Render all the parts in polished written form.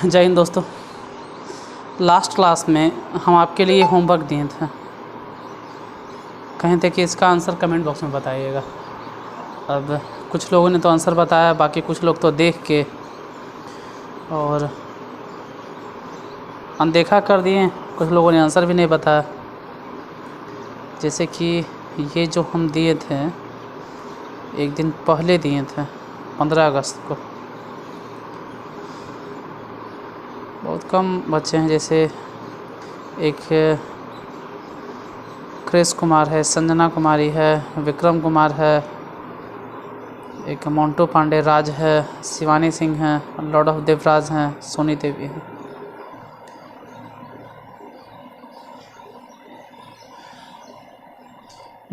जय हिंद दोस्तों। Last class में हम आपके लिए होमवर्क दिए थे, कहे थे कि इसका आंसर कमेंट बॉक्स में बताइएगा। अब कुछ लोगों ने तो आंसर बताया, बाकी कुछ लोग तो देख के और अनदेखा कर दिए, कुछ लोगों ने आंसर भी नहीं बताया। जैसे कि ये जो हम दिए थे एक दिन पहले दिए थे 15 अगस्त को, बहुत कम बच्चे हैं। जैसे एक क्रिस कुमार है, संजना कुमारी है, विक्रम कुमार है, एक मोंटू पांडे राज है, शिवानी सिंह है, लॉर्ड ऑफ देवराज हैं, सोनी देवी हैं।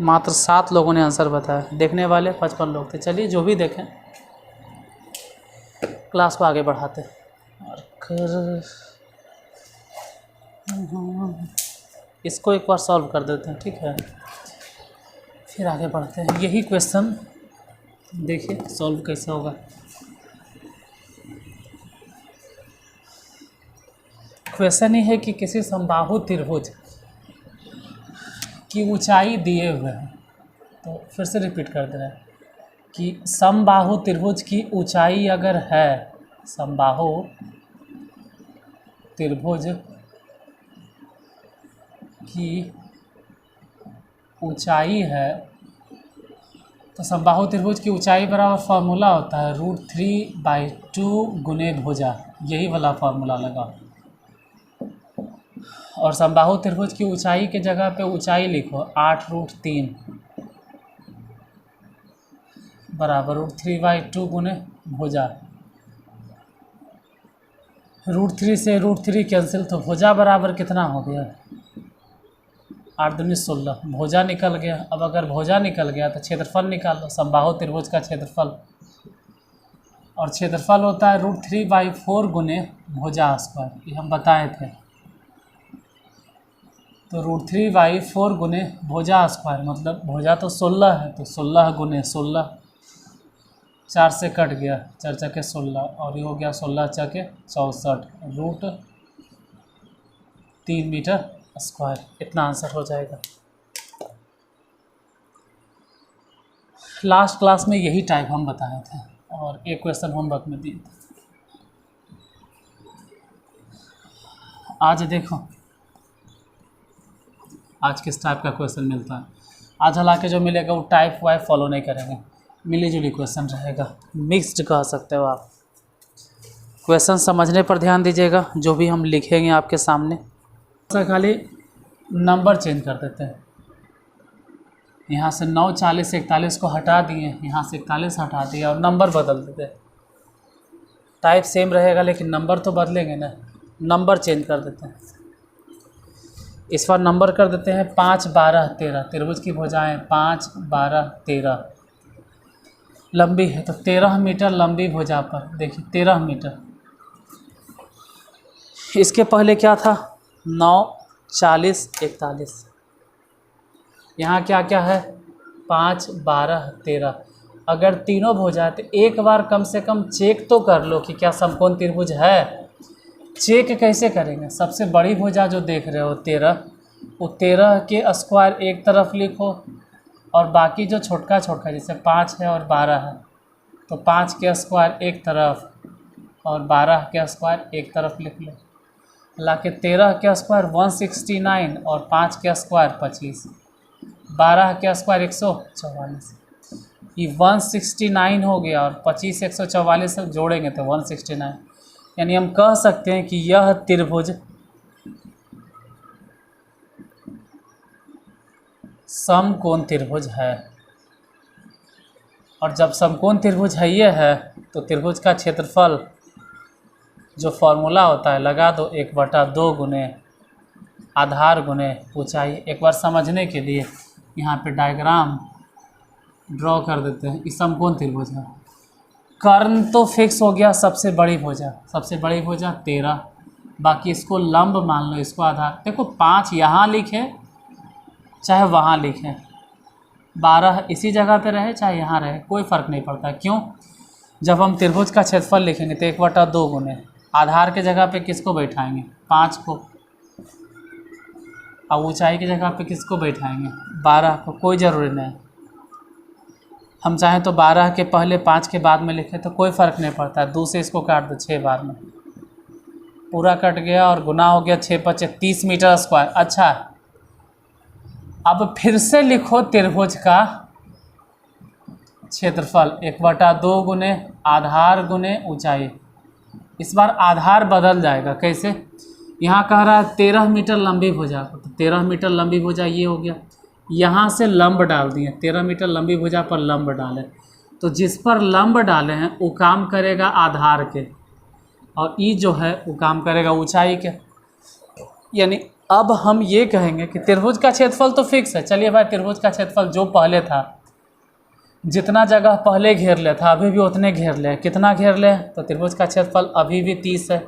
मात्र 7 लोगों ने आंसर बताया। देखने वाले 55 लोग थे। चलिए जो भी देखें, क्लास को आगे बढ़ाते और इसको एक बार सॉल्व कर देते हैं, ठीक है, फिर आगे बढ़ते हैं। यही क्वेश्चन देखिए सॉल्व कैसे होगा। क्वेश्चन ये है कि किसी समबाहु त्रिभुज की ऊंचाई दिए हुए हैं। तो फिर से रिपीट कर दे रहे हैं कि समबाहु त्रिभुज की ऊंचाई अगर है, समबाहु त्रिभुज की ऊंचाई है, तो समबाहु त्रिभुज की ऊंचाई बराबर फार्मूला होता है √3/2 गुने भुजा। यही वाला फार्मूला लगा। और समबाहु त्रिभुज की ऊंचाई के जगह पे ऊंचाई लिखो 8√3 बराबर √3/2 गुने भुजा। √3 से √3 कैंसिल, तो भुजा बराबर कितना हो गया? 8 दूनी 16। भुजा निकल गया। अब अगर भुजा निकल गया तो क्षेत्रफल निकाल लो, समबाहु त्रिभुज का क्षेत्रफल। और क्षेत्रफल होता है √3/4 गुने भुजा स्क्वायर, ये हम बताए थे। तो √3/4 गुने भुजा स्क्वायर, मतलब भुजा तो 16 है, तो 16 गुने 16, 4 से कट गया, 4 चके 16 और ये हो गया 16 चके 64 √3 मीटर स्क्वायर। इतना आंसर हो जाएगा। लास्ट क्लास में यही टाइप हम बताए थे और एक क्वेश्चन होमवर्क में दिए थे। आज देखो आज किस टाइप का क्वेश्चन मिलता है। आज हालांकि जो मिलेगा वो टाइप वाइज फॉलो नहीं करेंगे, मिली जुली क्वेश्चन रहेगा, मिक्स्ड कह सकते हो आप। क्वेश्चन समझने पर ध्यान दीजिएगा। जो भी हम लिखेंगे आपके सामने, खाली नंबर चेंज कर देते हैं। यहाँ से 9, 40, 41 को हटा दिए, यहाँ से 41 हटा दिया और नंबर बदल देते हैं। टाइप सेम रहेगा लेकिन नंबर तो बदलेंगे ना, नंबर चेंज कर देते हैं। इस बार नंबर कर देते हैं 5, 12, 13। त्रिभुज की भुजाएं 5, 12, 13 लंबी है, तो 13 मीटर लंबी भुजा पर देखिए 13 मीटर। इसके पहले क्या था? 9, 40, 41। यहाँ क्या क्या है? 5, 12, 13। अगर तीनों भुजा तो एक बार कम से कम चेक तो कर लो कि क्या समकोण त्रिभुज है। चेक कैसे करेंगे? सबसे बड़ी भुजा जो देख रहे हो 13, वो 13 के स्क्वायर एक तरफ लिखो और बाकी जो छोटका छोटका जैसे 5 है और 12 है, तो 5 के स्क्वायर एक तरफ और 12 के स्क्वायर एक तरफ लिख लो। हालांकि 13 के स्क्वायर 169 और 5 के स्क्वायर 25, 12 के स्क्वायर 144। ये 169 हो गया और 25 144 सब जोड़ेंगे तो 169। यानी हम कह सकते हैं कि यह त्रिभुज समकोण त्रिभुज है। और जब समकोण त्रिभुज है ये है, तो त्रिभुज का क्षेत्रफल जो फॉर्मूला होता है लगा दो 1/2 गुने आधार गुने ऊंचाई। एक बार समझने के लिए यहाँ पे डायग्राम ड्रॉ कर देते हैं। इस समकोण त्रिभुज है, कर्ण तो फिक्स हो गया, सबसे बड़ी भुजा 13, बाकी इसको लंब मान लो, इसको आधार। देखो 5 यहाँ लिखे चाहे वहाँ लिखें, 12 इसी जगह पे रहे चाहे यहाँ रहे, कोई फ़र्क नहीं पड़ता। क्यों? जब हम त्रिभुज का क्षेत्रफल लिखेंगे तो 1/2 गुने आधार के जगह पे किसको बैठाएंगे? 5 को। और ऊंचाई की जगह पे किसको बैठाएंगे? 12 को। कोई ज़रूरी नहीं, हम चाहें तो 12 के पहले 5 के बाद में लिखें तो कोई फ़र्क नहीं पड़ता। 2 से इसको काट दो 6 बार में, पूरा कट गया और गुना हो गया 6 × 5 = 30 मीटर स्क्वायर। अच्छा, अब फिर से लिखो त्रिभुज का क्षेत्रफल 1/2 गुने आधार गुने ऊंचाई। इस बार आधार बदल जाएगा। कैसे? यहाँ कह रहा है 13 मीटर लंबी भुजा, तो 13 मीटर लंबी भुजा ये हो गया। यहाँ से लंब डाल दिए, 13 मीटर लंबी भुजा पर लंब डालें, तो जिस पर लंब डाले हैं वो काम करेगा आधार के, और ई जो है वो काम करेगा ऊंचाई के। यानी अब हम ये कहेंगे कि त्रिभुज का क्षेत्रफल तो फिक्स है। चलिए भाई, त्रिभुज का क्षेत्रफल जो पहले था, जितना जगह पहले घेर ले था अभी भी उतने घेर ले। कितना घेर ले? तो त्रिभुज का क्षेत्रफल अभी भी 30 है,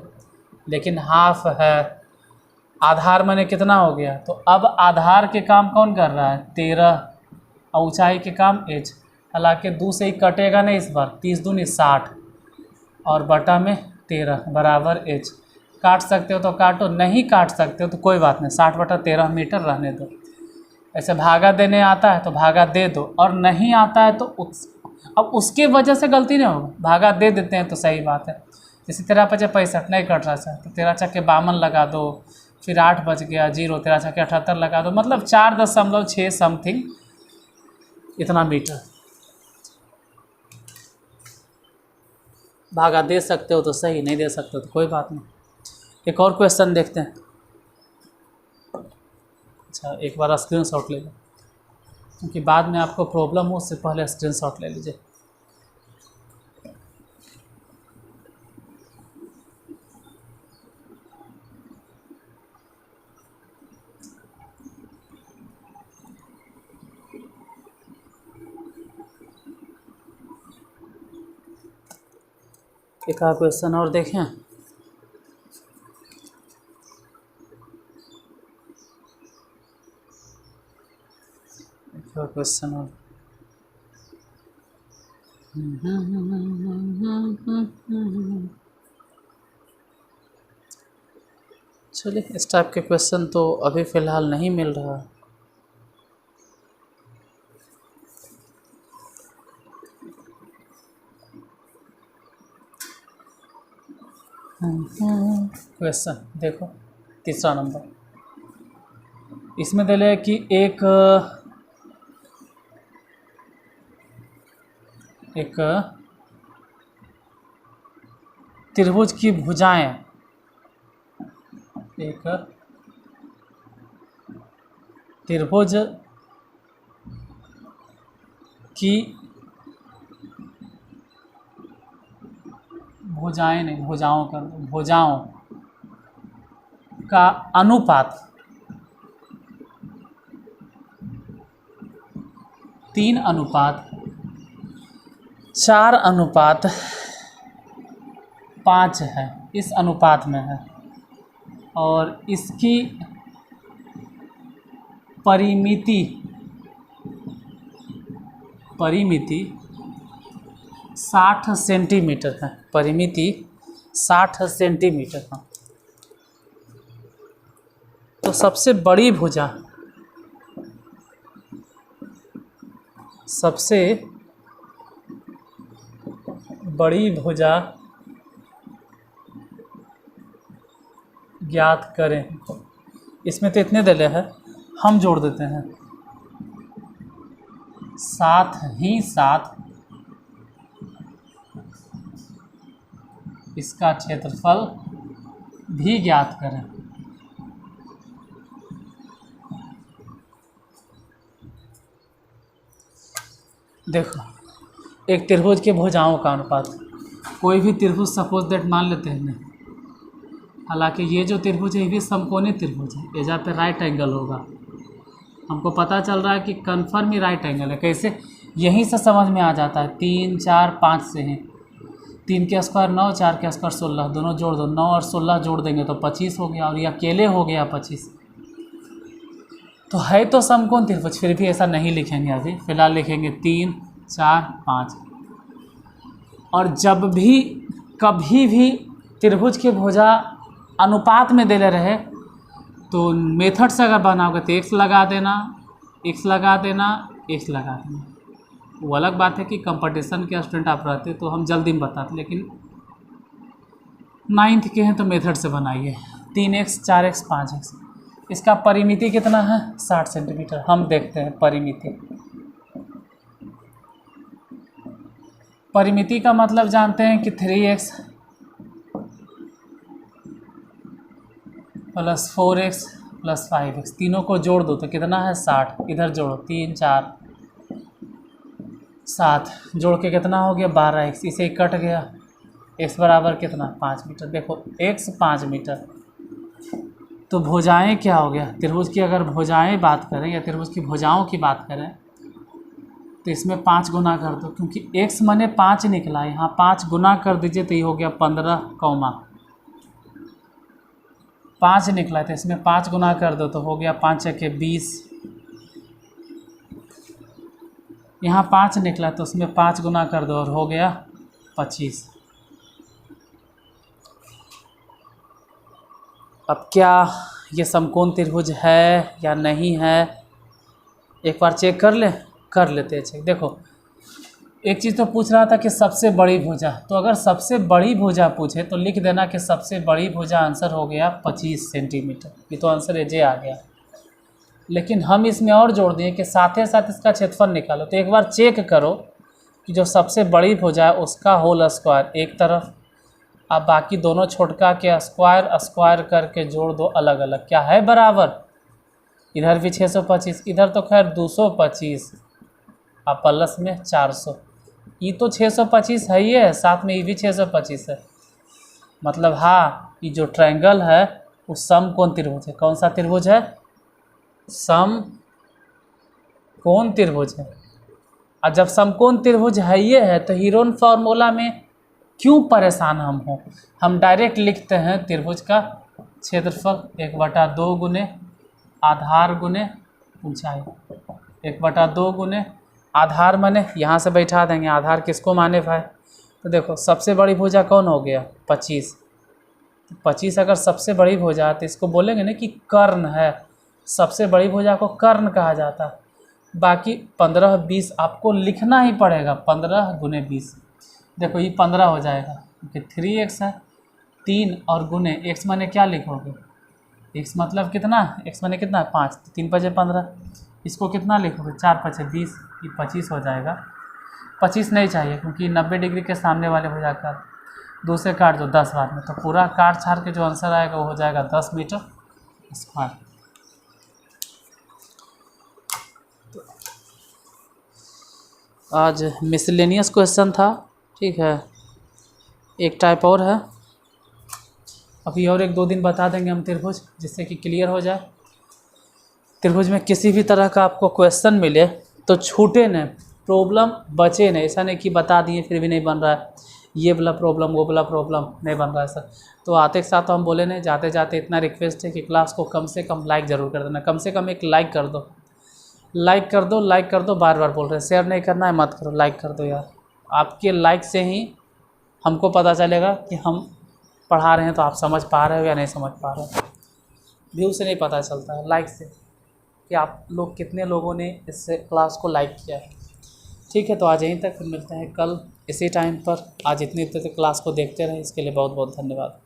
लेकिन हाफ है। आधार माने कितना हो गया? तो अब आधार के काम कौन कर रहा है? 13, और ऊंचाई के काम h। हालांकि 2 से ही कटेगा नहीं इस बार, 30 दूनी 60 और बटा में 13 बराबर h। काट सकते हो तो काटो, नहीं काट सकते हो तो कोई बात नहीं, 60/13 मीटर रहने दो। ऐसे भागा देने आता है तो भागा दे दो, और नहीं आता है तो अब उसके वजह से गलती नहीं होगा, भागा दे देते हैं तो सही बात है। जैसे 13 × 5 = 65 नहीं कट रहा है तो 13 × 6 = 52 लगा दो, फिर 8 बच गया 0, 13 × 6 = 78 लगा दो, मतलब 4.6 समथिंग इतना मीटर। भागा दे सकते हो तो सही, नहीं दे सकते हो तो कोई बात नहीं। एक और क्वेश्चन देखते हैं। अच्छा, एक बार स्क्रीनशॉट ले लो, क्योंकि बाद में आपको प्रॉब्लम हो, उससे पहले स्क्रीनशॉट ले लीजिए। एक और क्वेश्चन और देखें। एक और क्वेश्चन और। चलिए, इस टाइप के क्वेश्चन तो अभी फ़िलहाल नहीं मिल रहा। क्वेश्चन देखो, तीसरा नंबर। इसमें दे ले कि एक त्रिभुज की भुजाएं, एक त्रिभुज की भुजाएं नहीं, भुजाओं का अनुपात 3:4:5 है, इस अनुपात में है, और इसकी परिमिति 60 सेंटीमीटर है। परिमिति 60 सेंटीमीटर है। तो सबसे बड़ी भुजा ज्ञात करें। इसमें तो इतने दले हैं, हम जोड़ देते हैं। साथ ही साथ इसका क्षेत्रफल भी ज्ञात करें। देखो, एक त्रिभुज के भुजाओं का अनुपात, कोई भी त्रिभुज सपोज दैट मान लेते हैं नहीं, हालांकि ये जो त्रिभुज है ये भी समकोणीय त्रिभुज है, एजा पे राइट एंगल होगा। हमको पता चल रहा है कि कन्फर्म ही राइट एंगल है। कैसे? यहीं से समझ में आ जाता है। 3, 4, 5 से हैं। 3 के स्क्वायर 9, 4 के स्क्वायर 16, दोनों जोड़ दो, 9 और 16 जोड़ देंगे तो 25 हो गया, और ये अकेले हो गया 25। तो है तो समकोण त्रिभुज, फिर भी ऐसा नहीं लिखेंगे अभी, फिलहाल लिखेंगे 3, 4, 5। और जब भी कभी भी त्रिभुज के भुजा अनुपात में देले रहे तो मेथड से अगर बनाओगे तो एक्स लगा देना, एक्स लगा देना, एक्स लगा देना। वो अलग बात है कि कंपटीशन के स्टूडेंट आप रहते तो हम जल्दी में बताते, लेकिन 9th के हैं तो मेथड से बनाइए। 3x 4x 5x। इसका परिमिति कितना है? 60 सेंटीमीटर। हम देखते हैं परिमिति। परिमिति का मतलब जानते हैं कि 3x plus 4x plus 5x, तीनों को जोड़ दो तो कितना है? 60। इधर जोड़ो 3 4 7, जोड़ के कितना हो गया? 12x। इसे कट गया, x बराबर कितना? 5 मीटर। देखो x 5 मीटर। तो भुजाएं क्या हो गया? त्रिभुज की अगर भुजाएं बात करें या त्रिभुज की भुजाओं की बात करें तो इसमें 5 गुना कर दो, क्योंकि x माने 5 निकला, यहाँ 5 गुना कर दीजिए तो ये हो गया 15, 5 निकला है तो इसमें 5 गुना कर दो तो हो गया 5 के 20। यहाँ 5 निकला तो उसमें 5 गुना कर दो और हो गया 25। अब क्या ये समकोण त्रिभुज है या नहीं है, एक बार चेक कर लेते हैं चेक। देखो एक चीज़ तो पूछ रहा था कि सबसे बड़ी भुजा, तो अगर सबसे बड़ी भुजा पूछे तो लिख देना कि सबसे बड़ी भुजा आंसर हो गया 25 सेंटीमीटर। ये तो आंसर एजे आ गया। लेकिन हम इसमें और जोड़ दिए कि साथ ही साथ इसका क्षेत्रफल निकालो। तो एक बार चेक करो कि जो सबसे बड़ी भुजा है उसका होल स्क्वायर एक तरफ, अब बाकी दोनों छोटका के स्क्वायर करके जोड़ दो अलग अलग, क्या है? बराबर। इधर भी 625, इधर तो खैर 225, अब प्लस में 400। ये तो 625 है ही है, साथ में ये भी 625 है। मतलब हाँ, ये जो ट्रायंगल है वो समकोण त्रिभुज है। कौन सा त्रिभुज है? समकोण त्रिभुज है। और जब समकोण त्रिभुज है ये है तो हीरोन फार्मूला में क्यों परेशान हम हों? हम डायरेक्ट लिखते हैं त्रिभुज का क्षेत्रफल 1/2 गुने आधार गुने ऊंचाई। 1/2 गुने आधार माने यहाँ से बैठा देंगे, आधार किसको माने भाई? तो देखो सबसे बड़ी भुजा कौन हो गया? 25। 25 अगर सबसे बड़ी भुजा है तो इसको बोलेंगे ना कि कर्ण है। सबसे बड़ी भुजा को कर्ण कहा जाता है। बाकी 15 20 आपको लिखना ही पड़ेगा। 15 गुने 20, देखो ये 15 हो जाएगा क्योंकि 3x है। 3 और गुने x माने क्या लिखोगे? x मतलब कितना? x माने कितना? 5। 3 5 15। इसको कितना लिखोगे? 4 5 20, ये 25 हो जाएगा। 25 नहीं चाहिए क्योंकि 90 डिग्री के सामने वाले भुजा का 2 से काट दो 10 बार में, तो पूरा काट छाड़ के जो आंसर आएगा वो हो जाएगा 10 मीटर स्क्वायर। आज मिसलेनियस क्वेश्चन था, ठीक है। एक टाइप और है, अभी और 1-2 दिन बता देंगे हम त्रिभुज, जिससे कि क्लियर हो जाए। त्रिभुज में किसी भी तरह का आपको क्वेश्चन मिले तो छूटे नहीं, प्रॉब्लम बचे नहीं। ऐसा नहीं कि बता दिए फिर भी नहीं बन रहा है, ये वाला प्रॉब्लम वो वाला प्रॉब्लम नहीं बन रहा है सर। तो आते के साथ तो हम बोले नहीं, जाते जाते इतना रिक्वेस्ट है कि क्लास को कम से कम लाइक ज़रूर कर देना। कम से कम एक लाइक कर दो, लाइक कर दो, लाइक कर दो। बार बार बोल रहे हैं, शेयर नहीं करना है मत करो, लाइक कर दो यार। आपके लाइक से ही हमको पता चलेगा कि हम पढ़ा रहे हैं तो आप समझ पा रहे हो या नहीं समझ पा रहे हो। व्यू से नहीं पता चलता है, लाइक से, कि आप लोग कितने लोगों ने इस क्लास को लाइक किया है। ठीक है, तो आज यहीं तक, फिर मिलते हैं कल इसी टाइम पर। आज इतनी देर तक क्लास को देखते रहें, इसके लिए बहुत बहुत धन्यवाद।